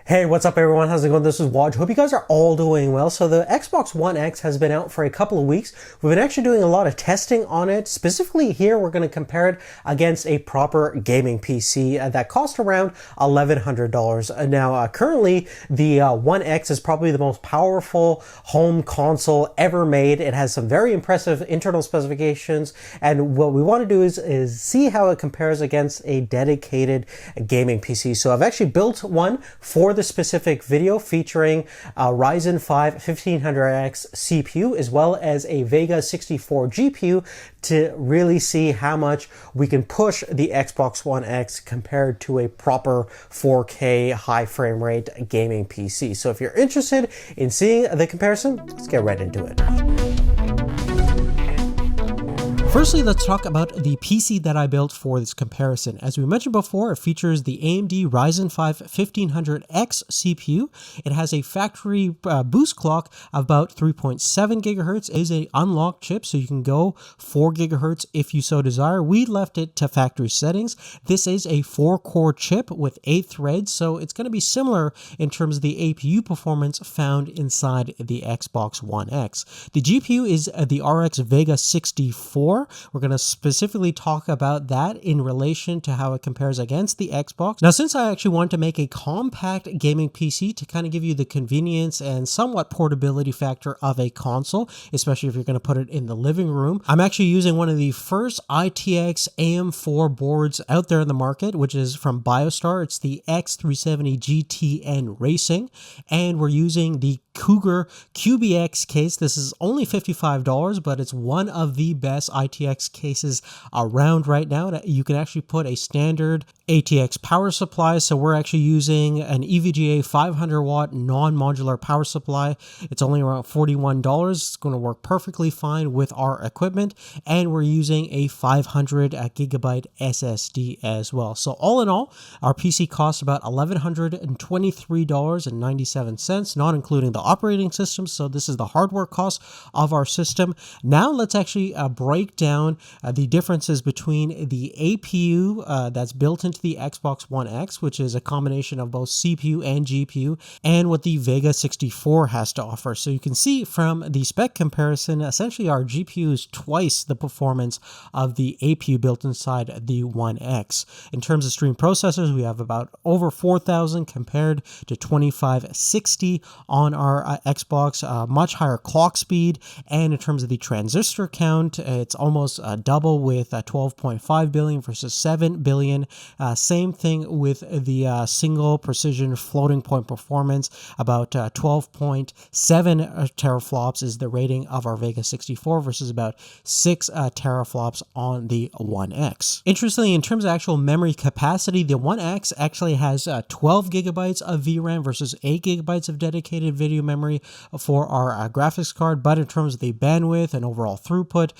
Hey, what's up everyone? How's it going? This is Waj. Hope you guys are all doing well. So the Xbox One X has been out for a couple of weeks. We've been actually doing a lot of testing on it. Specifically here, we're going to compare it against a proper gaming PC that cost around $1,100. Now, currently, the One X is probably the most powerful home console ever made. It has some very impressive internal specifications. And what we want to do is see how it compares against a dedicated gaming PC. So I've actually built one for the specific video featuring a Ryzen 5 1500X CPU as well as a Vega 64 GPU to really see how much we can push the Xbox One X compared to a proper 4K high frame rate gaming PC. So if you're interested in seeing the comparison, let's get right into it. Firstly, let's talk about the PC that I built for this comparison. As we mentioned before, it features the AMD Ryzen 5 1500X CPU. It has a factory boost clock of about 3.7 gigahertz. It is an unlocked chip, so you can go 4 gigahertz if you so desire. We left it to factory settings. This is a 4-core chip with 8 threads, so it's going to be similar in terms of the APU performance found inside the Xbox One X. The GPU is the RX Vega 64. We're going to specifically talk about that in relation to how it compares against the Xbox. Now, since I actually wanted to make a compact gaming PC to kind of give you the convenience and somewhat portability factor of a console, especially if you're going to put it in the living room, I'm actually using one of the first ITX AM4 boards out there in the market, which is from BioStar. It's the X370 GTN Racing, and we're using the Cougar QBX case. This is only $55, but it's one of the best ITX cases around right now. You can actually put a standard ATX power supply. So we're actually using an EVGA 500 watt non-modular power supply. It's only around $41. It's going to work perfectly fine with our equipment. And we're using a 500 gigabyte SSD as well. So all in all, our PC costs about $1,123.97, not including the operating system. So this is the hardware cost of our system. Now let's actually break down the differences between the APU that's built into the Xbox One X, which is a combination of both CPU and GPU, and what the Vega 64 has to offer. So you can see from the spec comparison, essentially our GPU is twice the performance of the APU built inside the One X. In terms of stream processors, we have about over 4,000 compared to 2560 on our Xbox, much higher clock speed, and in terms of the transistor count, it's almost double with 12.5 billion versus 7 billion. Same thing with the single precision floating point performance, about 12.7 teraflops is the rating of our Vega 64 versus about 6 teraflops on the One X. Interestingly, in terms of actual memory capacity, the One X actually has 12 gigabytes of VRAM versus 8 gigabytes of dedicated video memory for our graphics card, but in terms of the bandwidth and overall throughput,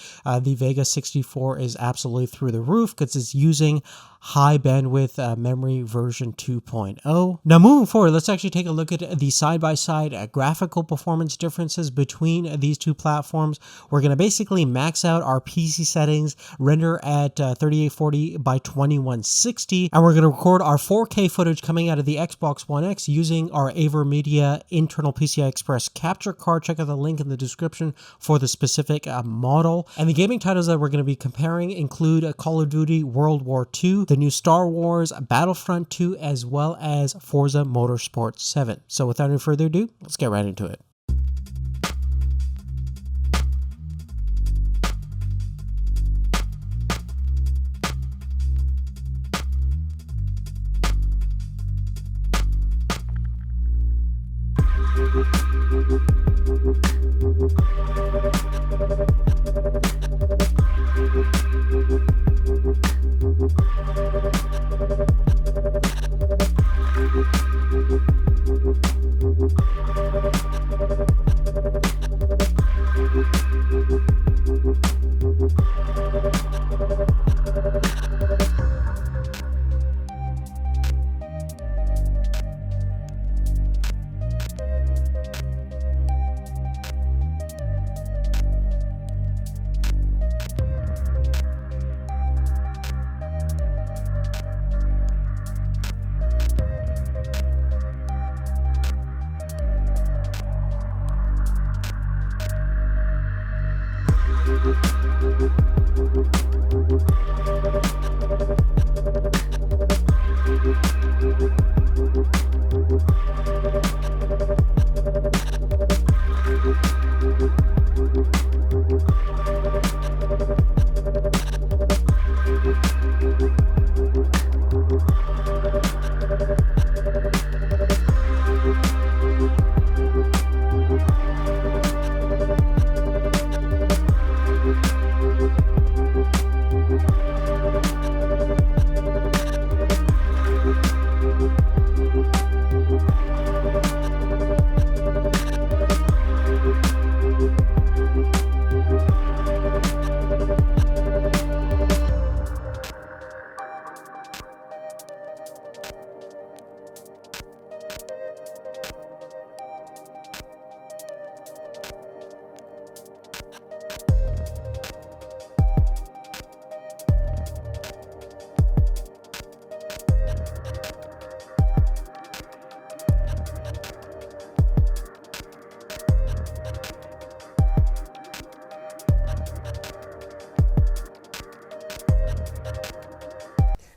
the Vega 64 is absolutely through the roof because it's using high bandwidth memory version 2.0. Now moving forward, let's actually take a look at the side-by-side graphical performance differences between these two platforms. We're going to basically max out our PC settings, render at 3840 by 2160, and we're going to record our 4K footage coming out of the Xbox One X using our AverMedia internal PCI Express capture card. Check out the link in the description for the specific model. And the gaming titles that we're going to be comparing include Call of Duty World War II, the new Star Wars Battlefront 2, as well as Forza Motorsport 7. So without any further ado, let's get right into it.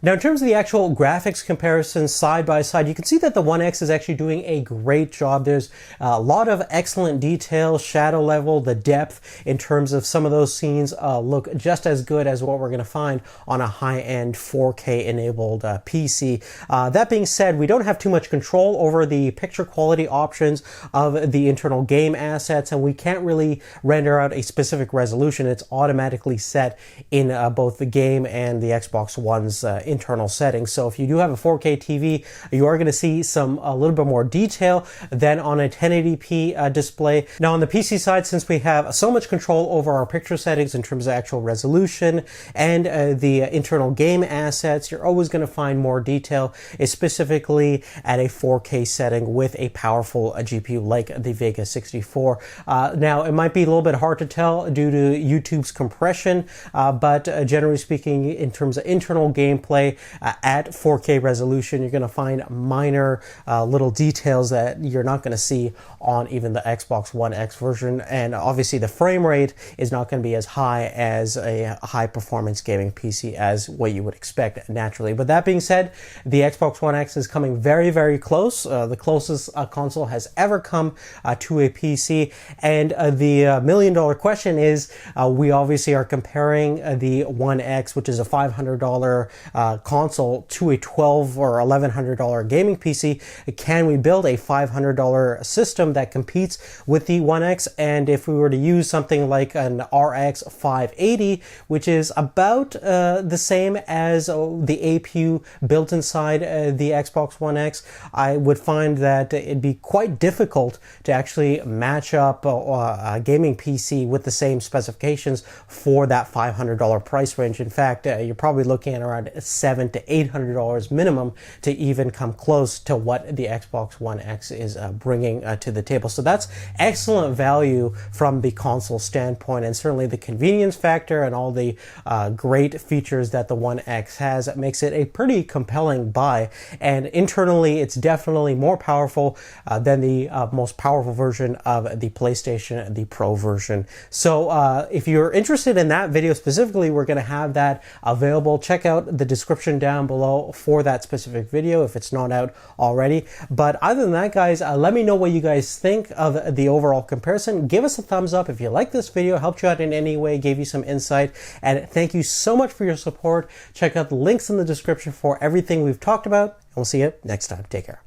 Now, in terms of the actual graphics comparison side by side, you can see that the One X is actually doing a great job. There's a lot of excellent detail, shadow level, the depth in terms of some of those scenes look just as good as what we're going to find on a high-end 4K enabled PC. That being said, we don't have too much control over the picture quality options of the internal game assets, and we can't really render out a specific resolution. It's automatically set in both the game and the Xbox One's internal settings. So if you do have a 4K TV, you are going to see a little bit more detail than on a 1080p display. Now on the PC side, since we have so much control over our picture settings in terms of actual resolution and the internal game assets, you're always going to find more detail, specifically at a 4K setting with a powerful GPU like the Vega 64. Now it might be a little bit hard to tell due to YouTube's compression, but generally speaking, in terms of internal gameplay at 4K resolution, you're going to find minor little details that you're not going to see on even the Xbox One X version. And obviously the frame rate is not going to be as high as a high performance gaming PC as what you would expect naturally. But that being said, the Xbox One X is coming very, very close. The closest a console has ever come to a PC. And the million-dollar question is, we obviously are comparing the One X, which is a $500 console, to a $1,200 or $1,100 gaming PC. Can we build a $500 system that competes with the One X? And if we were to use something like an RX 580, which is about the same as the APU built inside the Xbox One X, I would find that it'd be quite difficult to actually match up a gaming PC with the same specifications for that $500 price range. In fact, you're probably looking at around $700 to $800 minimum to even come close to what the Xbox One X is bringing to the table. So that's excellent value from the console standpoint, and certainly the convenience factor and all the great features that the One X has makes it a pretty compelling buy. And internally, it's definitely more powerful than the most powerful version of the PlayStation, the Pro version. So if you're interested in that video specifically, we're going to have that available. Check out the description down below for that specific video if it's not out already. But other than that, guys, let me know what you guys think of the overall comparison. Give us a thumbs up if you like this video, helped you out in any way, gave you some insight, and thank you so much for your support. Check out the links in the description for everything we've talked about, and we'll see you next time. Take care.